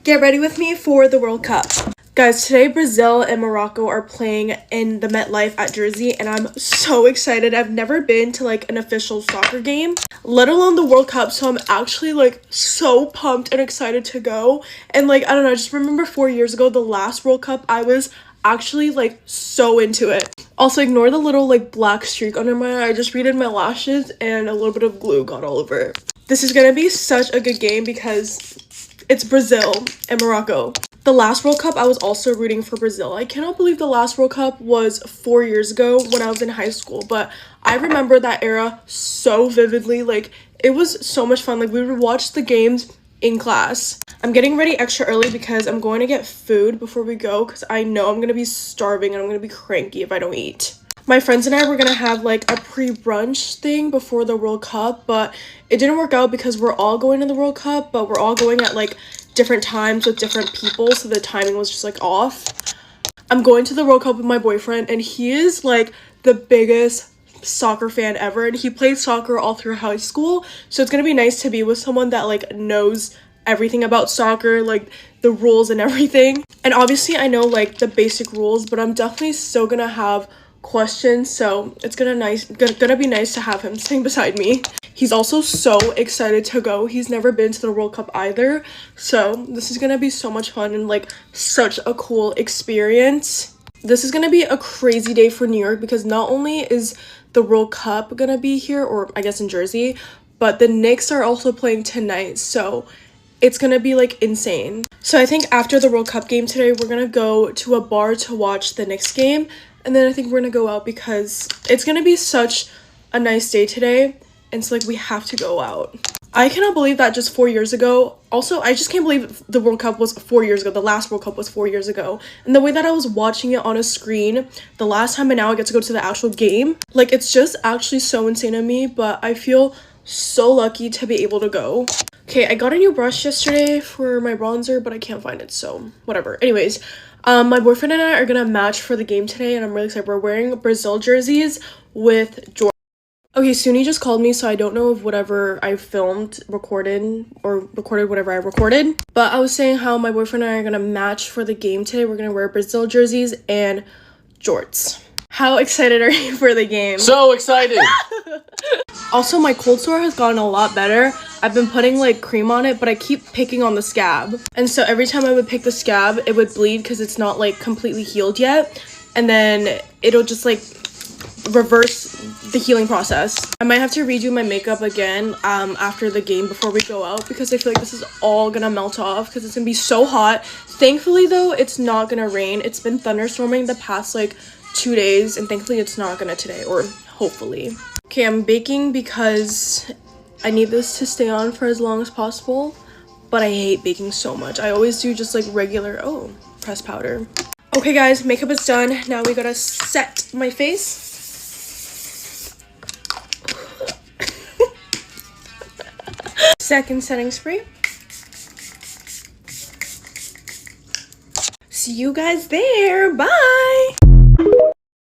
Get ready with me for the World Cup. Guys, today Brazil and Morocco are playing in the MetLife at Jersey, and I'm so excited. I've never been to like an official soccer game, let alone the World Cup, so I'm actually like so pumped and excited to go. And like, I don't know, I just remember 4 years ago, the last World Cup, I was actually like so into it. Also, ignore the little like black streak under my eye. I just redid my lashes and a little bit of glue got all over it. This is gonna be such a good game because it's Brazil and Morocco. The last World Cup, I was also rooting for Brazil. I cannot believe the last World Cup was 4 years ago when I was in high school, but I remember that era so vividly. Like, it was so much fun. Like, we would watch the games in class. I'm getting ready extra early because I'm going to get food before we go because I know I'm going to be starving and I'm going to be cranky if I don't eat. My friends and I were gonna have like a pre-brunch thing before the World Cup, but it didn't work out because we're all going to the World Cup, but we're all going at like different times with different people, so the timing was just like off. I'm going to the World Cup with my boyfriend, and he is like the biggest soccer fan ever, and he played soccer all through high school, so it's gonna be nice to be with someone that like knows everything about soccer, like the rules and everything. And obviously I know like the basic rules, but I'm definitely still gonna have questions, so it's gonna be nice to have him sitting beside me. He's also so excited to go. He's never been to the World Cup either, so this is gonna be so much fun and like such a cool experience. This is gonna be a crazy day for New York because not only is the World Cup gonna be here, or I guess in Jersey, but the Knicks are also playing tonight, so it's gonna be like insane. So I think after the World Cup game today, we're gonna go to a bar to watch the Knicks game, and then I think we're gonna go out because it's gonna be such a nice day today, and so like we have to go out. I cannot believe that just 4 years ago. Also, I just can't believe the World Cup was 4 years ago. The last World Cup was 4 years ago. And the way that I was watching it on a screen the last time, and now I get to go to the actual game, like it's just actually so insane to me, but I feel so lucky to be able to go. Okay, I got a new brush yesterday for my bronzer, but I can't find it, so whatever. Anyways, my boyfriend and I are gonna match for the game today, and I'm really excited. We're wearing Brazil jerseys with Jordan. Okay, Suni just called me, so I don't know if whatever I filmed recorded whatever I recorded. But I was saying how my boyfriend and I are gonna match for the game today. We're gonna wear Brazil jerseys and jorts. How excited are you for the game? So excited! Also, my cold sore has gotten a lot better. I've been putting like cream on it, but I keep picking on the scab. And so every time I would pick the scab, it would bleed because it's not like completely healed yet. And then it'll just like reverse the healing process. I might have to redo my makeup again after the game before we go out because I feel like this is all gonna melt off because it's gonna be so hot. Thankfully though, it's not gonna rain. It's been thunderstorming the past like 2 days, and thankfully it's not gonna today, or hopefully. Okay, I'm baking because I need this to stay on for as long as possible, but I hate baking so much. I always do just like regular, pressed powder. Okay guys, makeup is done. Now we gotta set my face. Second setting spray. See you guys there. Bye.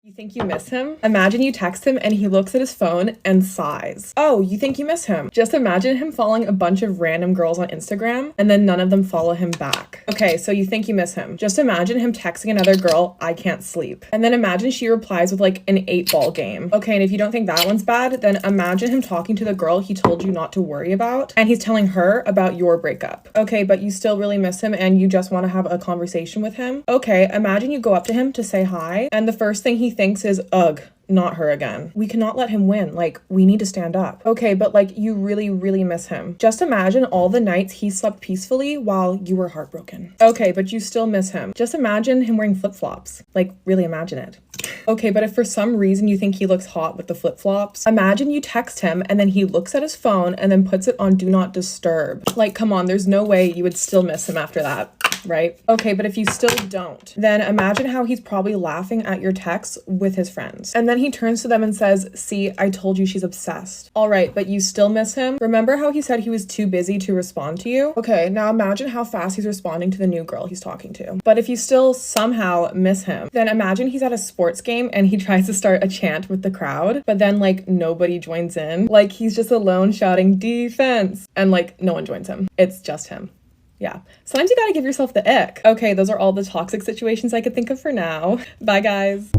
You think you miss him? Imagine you text him and he looks at his phone and sighs. Oh, you think you miss him? Just imagine him following a bunch of random girls on Instagram and then none of them follow him back. Okay, so you think you miss him. Just imagine him texting another girl, I can't sleep. And then imagine she replies with like an 8-ball game. Okay, and if you don't think that one's bad, then imagine him talking to the girl he told you not to worry about and he's telling her about your breakup. Okay, but you still really miss him and you just want to have a conversation with him. Okay, imagine you go up to him to say hi and the first thing he thinks is, ugh, not her again. We cannot let him win. Like, we need to stand up. Okay, but like, you really, really miss him. Just imagine all the nights he slept peacefully while you were heartbroken. Okay, but you still miss him. Just imagine him wearing flip-flops. Like, really imagine it. Okay, but if for some reason you think he looks hot with the flip-flops, imagine you text him and then he looks at his phone and then puts it on Do Not Disturb. Like, come on, there's no way you would still miss him after that, right? Okay, but if you still don't, then imagine how he's probably laughing at your texts with his friends. And then he turns to them and says, see, I told you she's obsessed. All right, but you still miss him? Remember how he said he was too busy to respond to you? Okay, now imagine how fast he's responding to the new girl he's talking to. But if you still somehow miss him, then imagine he's at a sports game and he tries to start a chant with the crowd, but then like nobody joins in. Like he's just alone shouting defense and like no one joins him. It's just him. Yeah. Sometimes you gotta give yourself the ick. Okay, those are all the toxic situations I could think of for now. Bye, guys.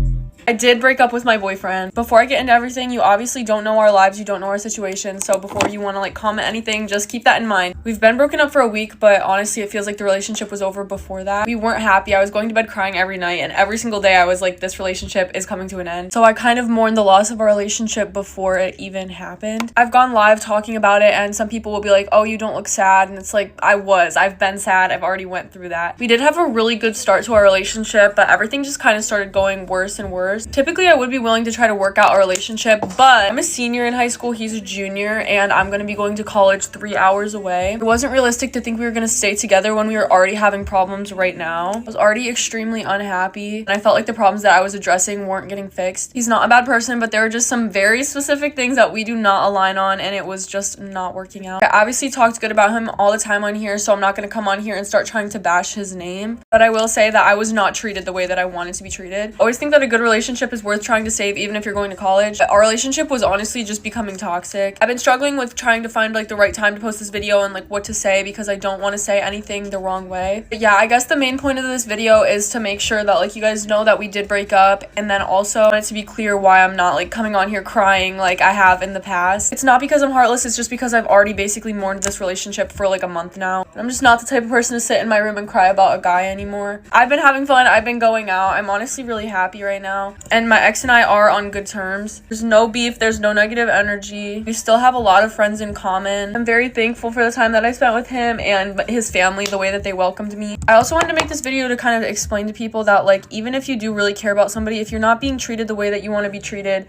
I did break up with my boyfriend. Before I get into everything, you obviously don't know our lives, you don't know our situation, so before you want to comment anything, just keep that in mind. We've been broken up for a week, but honestly it feels like the relationship was over before that. We weren't happy. I was going to bed crying every night, and every single day I was like, this relationship is coming to an end. So I kind of mourned the loss of our relationship before it even happened. I've gone live talking about it, and some people will be like, oh, you don't look sad, and it's like, I've been sad. I've already went through that. We did have a really good start to our relationship, but everything just kind of started going worse and worse. Typically, I would be willing to try to work out our relationship, but I'm a senior in high school, he's a junior, and I'm going to be going to college 3 hours away. It wasn't realistic to think we were going to stay together when we were already having problems right now. I was already extremely unhappy, and I felt like the problems that I was addressing weren't getting fixed. He's not a bad person, but there were just some very specific things that we do not align on, and it was just not working out. I obviously talked good about him all the time on here, so I'm not going to come on here and start trying to bash his name, but I will say that I was not treated the way that I wanted to be treated. I always think that a good relationship is worth trying to save even if you're going to college. Our relationship was honestly just becoming toxic. I've been struggling with trying to find like the right time to post this video and like what to say because I don't want to say anything the wrong way. But yeah, I guess the main point of this video is to make sure that like you guys know that we did break up, and then also I wanted to be clear why I'm not like coming on here crying like I have in the past. It's not because I'm heartless, it's just because I've already basically mourned this relationship for like a month now. I'm just not the type of person to sit in my room and cry about a guy anymore. I've been having fun, I've been going out, I'm honestly really happy right now, and my ex and I are on good terms. There's no beef, there's no negative energy. We still have a lot of friends in common. I'm very thankful for the time that I spent with him and his family, the way that they welcomed me. I also wanted to make this video to kind of explain to people that like even if you do really care about somebody, if you're not being treated the way that you want to be treated,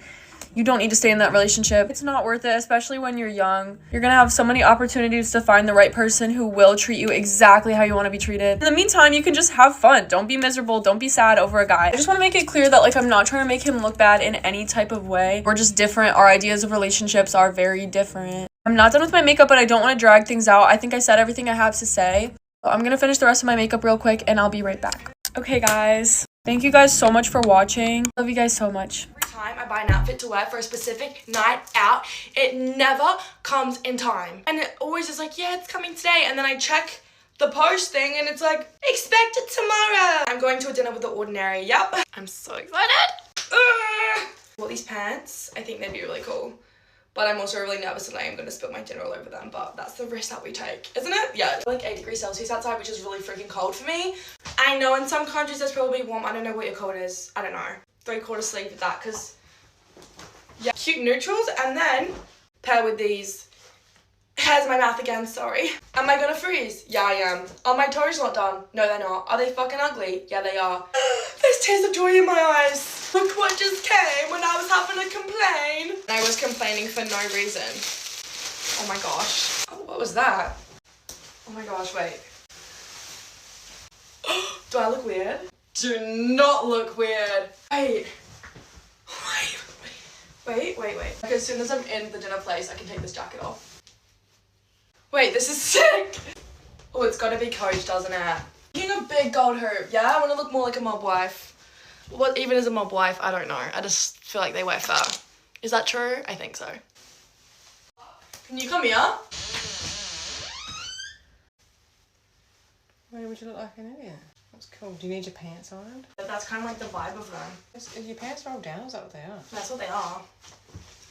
you don't need to stay in that relationship. It's not worth it, especially when you're young. You're gonna have so many opportunities to find the right person who will treat you exactly how you want to be treated. In the meantime, you can just have fun. Don't be miserable. Don't be sad over a guy. I just want to make it clear that like I'm not trying to make him look bad in any type of way. We're just different. Our ideas of relationships are very different. I'm not done with my makeup, but I don't want to drag things out. I think I said everything I have to say. So I'm gonna finish the rest of my makeup real quick and I'll be right back. Okay, guys. Thank you guys so much for watching. Love you guys so much. Time I buy an outfit to wear for a specific night out, it never comes in time, and it always is like, yeah, it's coming today, and then I check the post thing and it's like, expect it tomorrow. I'm going to a dinner with the ordinary. Yep, I'm so excited. Well, these pants, I think they'd be really cool, but I'm also really nervous that I am going to spill my dinner all over them, but that's the risk that we take, isn't it? Yeah, it's like 8 degrees Celsius outside, which is really freaking cold for me. I know in some countries there's probably warm. I don't know what your cold is. I don't know. 3/4 sleeve with that, because yeah, cute neutrals, and then pair with these. Hairs in my mouth again, sorry. Am I gonna freeze? Yeah, I am. Are my toes not done? No, they're not. Are they fucking ugly? Yeah, they are. There's tears of joy in my eyes. Look what just came when I was having a complain. I was complaining for no reason. Oh my gosh. Oh, what was that? Oh my gosh, wait. Do I look weird? Do not look weird. Wait. Wait. Like, as soon as I'm in the dinner place, I can take this jacket off. Wait, this is sick. Oh, it's gotta be Coach, doesn't it? Getting a big gold hoop. Yeah, I want to look more like a mob wife. What even is a mob wife? I don't know. I just feel like they wear fur. Is that true? I think so. Can you come here? Why would you look like an idiot? That's cool. Do you need your pants on? But that's kind of like the vibe of them. Are your pants rolled down? Is that what they are? That's what they are.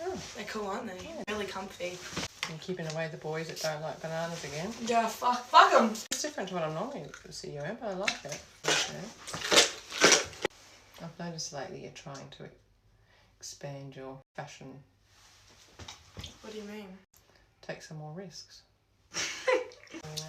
Oh. They're cool, aren't they? Yeah. Really comfy. You're keeping away the boys that don't like bananas again. Yeah, fuck them. It's different to what I'm normally see you in, but I like it. Okay. I've noticed lately you're trying to expand your fashion. What do you mean? Take some more risks.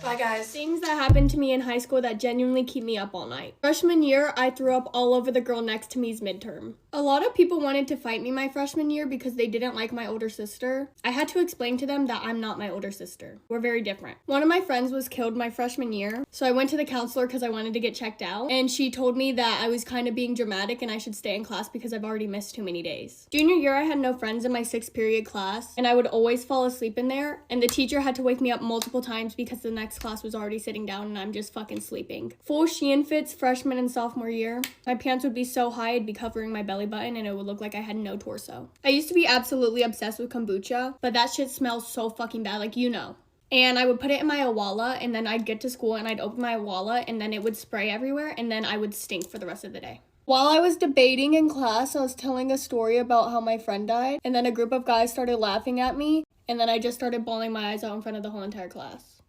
Bye, guys. Things that happened to me in high school that genuinely keep me up all night. Freshman year, I threw up all over the girl next to me's midterm. A lot of people wanted to fight me my freshman year because they didn't like my older sister. I had to explain to them that I'm not my older sister. We're very different. One of my friends was killed my freshman year, so I went to the counselor because I wanted to get checked out, and she told me that I was kind of being dramatic and I should stay in class because I've already missed too many days. Junior year, I had no friends in my 6th period class, and I would always fall asleep in there, and the teacher had to wake me up multiple times because the next class was already sitting down and I'm just fucking sleeping. Full Shein fits freshman and sophomore year. My pants would be so high I'd be covering my belly button and it would look like I had no torso. I used to be absolutely obsessed with kombucha, but that shit smells so fucking bad, like you know. And I would put it in my awala, and then I'd get to school and I'd open my awala, and then it would spray everywhere, and then I would stink for the rest of the day. While I was debating in class, I was telling a story about how my friend died, and then a group of guys started laughing at me, and then I just started bawling my eyes out in front of the whole entire class.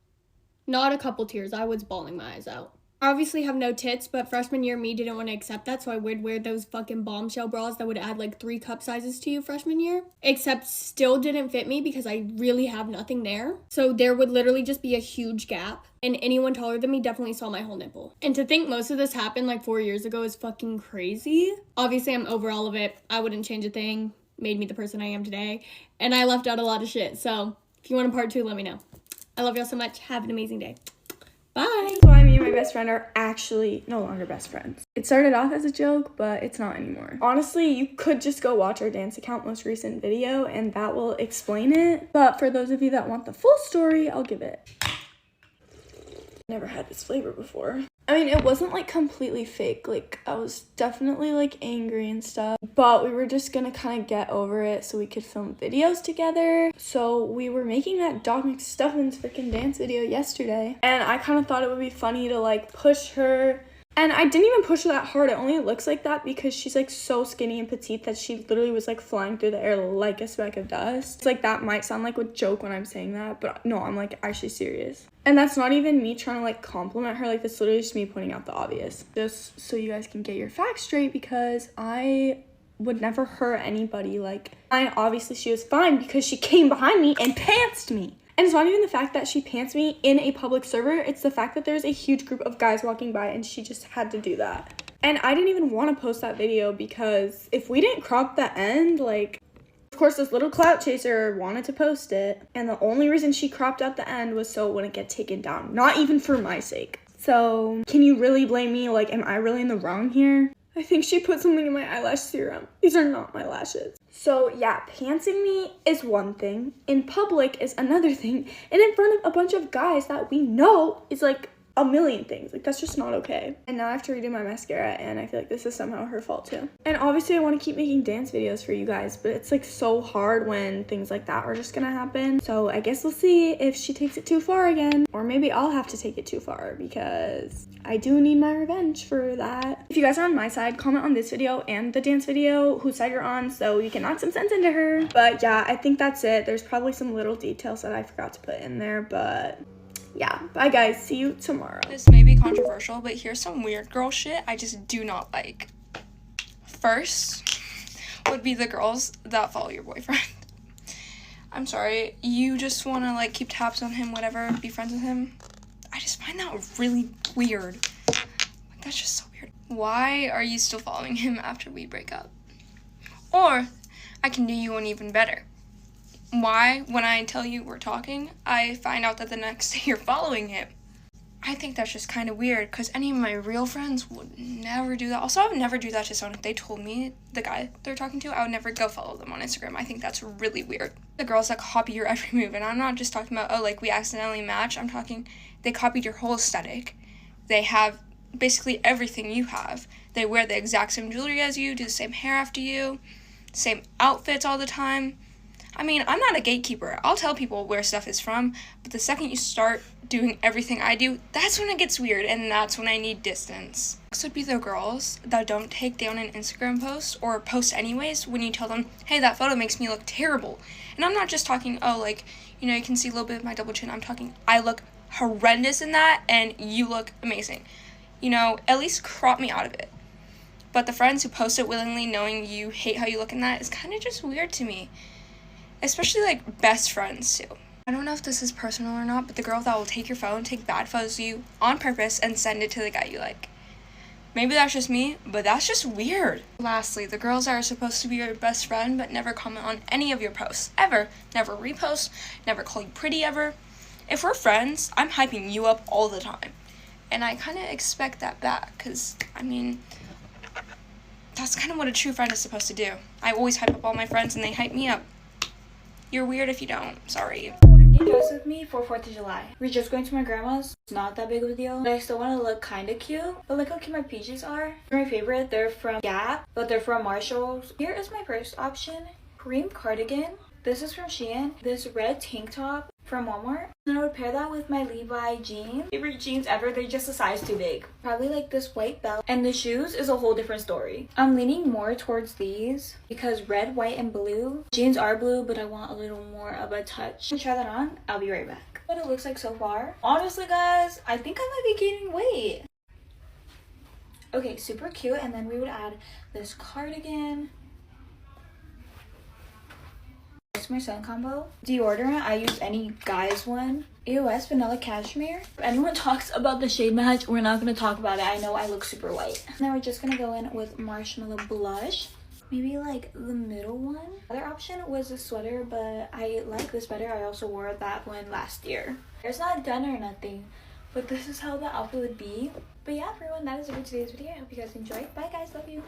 Not a couple tears, I was bawling my eyes out. I obviously have no tits, but freshman year me didn't want to accept that, so I would wear those fucking bombshell bras that would add like 3 cup sizes to you freshman year. Except still didn't fit me because I really have nothing there. So there would literally just be a huge gap, and anyone taller than me definitely saw my whole nipple. And to think most of this happened like 4 years ago is fucking crazy. Obviously I'm over all of it. I wouldn't change a thing. Made me the person I am today. And I left out a lot of shit, so if you want a part 2, let me know. I love y'all so much. Have an amazing day. Bye. So me and my best friend are actually no longer best friends. It started off as a joke, but it's not anymore. Honestly, you could just go watch our dance account most recent video and that will explain it. But for those of you that want the full story, I'll give it. Never had this flavor before. I mean, it wasn't like completely fake. Like, I was definitely like angry and stuff, but we were just gonna kind of get over it so we could film videos together. So we were making that Dog McStuffins freaking dance video yesterday, and I kind of thought it would be funny to like push her. And I didn't even push her that hard. It only looks like that because she's like so skinny and petite that she literally was like flying through the air like a speck of dust. It's like that might sound like a joke when I'm saying that, but no, I'm like actually serious. And that's not even me trying to like compliment her. Like, that's literally just me pointing out the obvious. Just so you guys can get your facts straight, because I would never hurt anybody. Like, obviously she was fine because she came behind me and pantsed me. And it's not even the fact that she pants me in a public server. It's the fact that there's a huge group of guys walking by and she just had to do that. And I didn't even want to post that video because if we didn't crop the end, like, of course this little clout chaser wanted to post it. And the only reason she cropped out the end was so it wouldn't get taken down. Not even for my sake. So can you really blame me? Like, am I really in the wrong here? I think she put something in my eyelash serum. These are not my lashes. So yeah, pantsing me is one thing, in public is another thing, and in front of a bunch of guys that we know is like a million things. Like, that's just not okay. And now I have to redo my mascara, and I feel like this is somehow her fault too. And obviously I want to keep making dance videos for you guys, but it's like so hard when things like that are just gonna happen. So I guess we'll see if she takes it too far again, or maybe I'll have to take it too far because I do need my revenge for that. If you guys are on my side, comment on this video and the dance video whose side you're on so you can knock some sense into her. But yeah, I think that's it. There's probably some little details that I forgot to put in there, but yeah, bye guys, see you tomorrow. This may be controversial, but here's some weird girl shit I just do not like. First would be the girls that follow your boyfriend. I'm sorry, you just want to like keep tabs on him, whatever, be friends with him. I just find that really weird. Like, that's just so weird. Why are you still following him after we break up? Or I can do you one even better. Why, when I tell you we're talking, I find out that the next day you're following him? I think that's just kind of weird, because any of my real friends would never do that. Also, I would never do that to someone. If they told me the guy they're talking to, I would never go follow them on Instagram. I think that's really weird. The girls that copy your every move, and I'm not just talking about, oh, like, we accidentally match. I'm talking, they copied your whole aesthetic. They have basically everything you have. They wear the exact same jewelry as you, do the same hair after you, same outfits all the time. I mean, I'm not a gatekeeper. I'll tell people where stuff is from, but the second you start doing everything I do, that's when it gets weird, and that's when I need distance. Next would be the girls that don't take down an Instagram post, or post anyways, when you tell them, hey, that photo makes me look terrible. And I'm not just talking, oh, like, you know, you can see a little bit of my double chin. I'm talking, I look horrendous in that, and you look amazing. You know, at least crop me out of it. But the friends who post it willingly knowing you hate how you look in that is kind of just weird to me. Especially, like, best friends, too. I don't know if this is personal or not, but the girl that will take your phone, take bad photos of you on purpose, and send it to the guy you like. Maybe that's just me, but that's just weird. Lastly, the girls that are supposed to be your best friend, but never comment on any of your posts, ever. Never repost, never call you pretty, ever. If we're friends, I'm hyping you up all the time. And I kind of expect that back, because, I mean, that's kind of what a true friend is supposed to do. I always hype up all my friends, and they hype me up. You're weird if you don't. Sorry. Get dressed with me for 4th of July. We're just going to my grandma's. It's not that big of a deal, but I still want to look kind of cute. But look how cute my PJs are. They're my favorite. They're from Gap, but they're from Marshalls. Here is my first option. Cream cardigan. This is from Shein. This red tank top. from Walmart. And I would pair that with my Levi jeans. Favorite jeans ever, they're just a size too big. Probably like this white belt. And the shoes is a whole different story. I'm leaning more towards these because red, white, and blue. Jeans are blue, but I want a little more of a touch. To try that on, I'll be right back. What it looks like so far. Honestly guys, I think I might be gaining weight. Okay, super cute. And then we would add this cardigan. It's my son combo. Deodorant, I use any guy's one. EOS Vanilla Cashmere. If anyone talks about the shade match, we're not going to talk about it. I know I look super white. Now we're just going to go in with Marshmallow Blush. Maybe like the middle one. Other option was a sweater, but I like this better. I also wore that one last year. It's not done or nothing, but this is how the outfit would be. But yeah, everyone, that is it for today's video. I hope you guys enjoyed. Bye guys, love you.